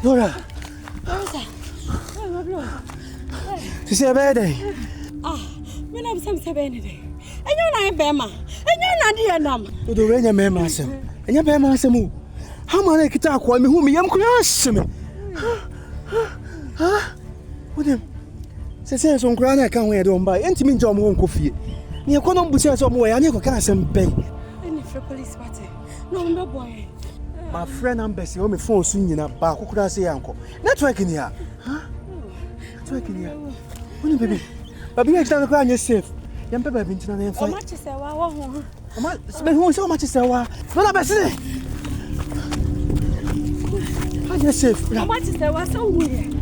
Nora. She said bad day. When I'm some 70. And you're not Bema. And you're not dear numb. To the rain, man, master. And your Bema, Samu. How many guitar call me whom I'm crossing? Huh? What him? Says some grand I can't wear don't buy. Intimate John won't coffee. Near Column says some way I never can some pay. And if your police party. No, boy. My friend and Bessie, on my phone soon in a bar. Who could I say, Uncle? Not working here. Huh? Not working here. What baby? But be extra crying yourself. Young Pepper been to the How much is a wow? So much is a war. Not a say. How yourself? How much is a war so weird?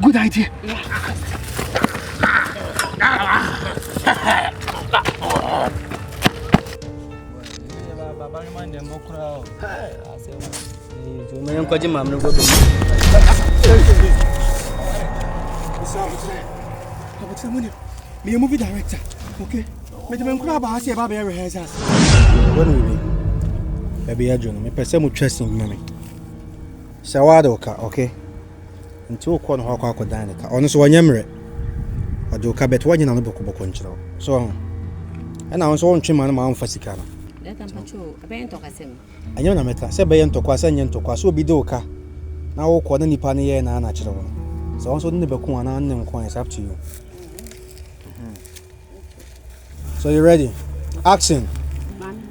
Good idea. Baba man dem bokura. I say to me encourage mam no go be. Abotire money. Me a movie director. Okay? Me dem nkura ba ase ba be rehearsals. When we be. Baby Adrian, me pese mo trusting me. Sawada oka, okay? Nti o ko no ho akọ dan ka. Ono so wanyemre. Ade oka bet wanyina no bokoboko nkyerɛ. So, ɛna won so won twema no ma won fasika no. Leta mpacho, aben to kasem. Anyo na meka, se be yentokwa se nyentokwa, so obi de oka. Na wo ko na nipa ne ye na kyerɛ wo. So won so ne be ko ana ne nko is up to you. So you ready? Action. Man.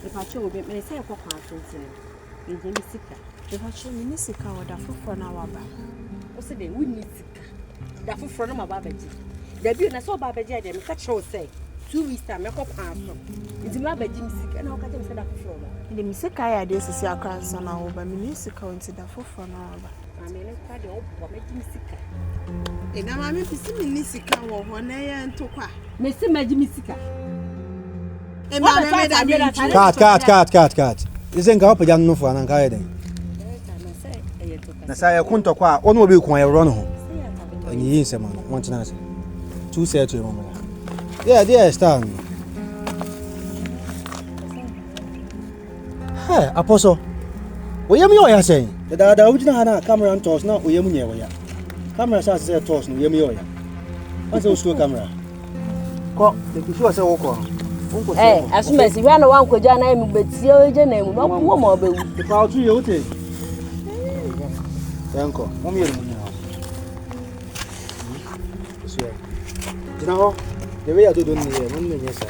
Mpacho, be me say ko kwa tontin. Be je mi sika. Mpacho, mi ni sika wo da foforo na waba. O se de wuni sika. Da foforo no ma ba baji. Da bi na so ba baji ade me ka kyerɛ say 2 weeks time me ko kwa so. Ndi ma baji mi sika na o ka tell me say da foforo ba. Ndi mi sika ya de sisi akran so na wo ba mi ni sika wo nti da foforo na waba. Ame le kwa de o bo me ji mi sika. Na ma me pisi mi ni sika wo ho na ye ntokwa. Me se ma ji mi sika. Ma me da mi. Cut. Izen ka opa no fo ananka ye den. Na sa ye kuntokwa a ono obi kun ye ro no ho. Anyi yin se man. Want na say. 2 set to mama. Yeah, stand. Hey, Apostle. Oyem yo ya say. Da ujina hana camera and toss na oyem nye wo ya. Camera sa say toss no oyem yo ya. What's the slow camera? Ko, de ku sure say wo ko. Asumesi hwa na wankogya na emu betie oje na emu no wo ma obewu. The crowd you yote. Yanko, mo mi elu nya. So. Jina ho. The way I do don't need mo me nyesa.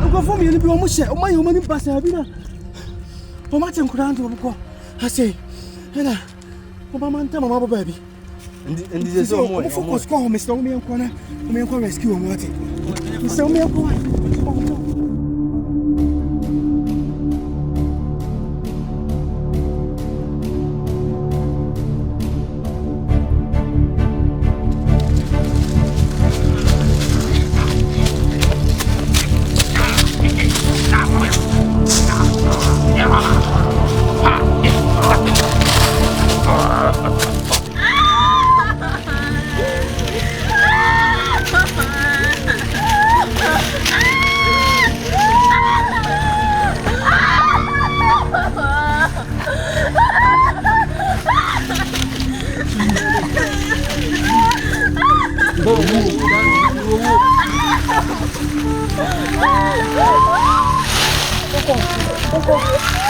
Ngo fo mi elu bi o mo hye, o ma ye o ma ni pasa bi na. O ma tem kura ndo ko. I say, ela. O ba man tama ma bo ba bi. Ndi ze so mo. Focus ko ho me so me enko na. Me enko rescue o mo ate. Me so me enko. Go.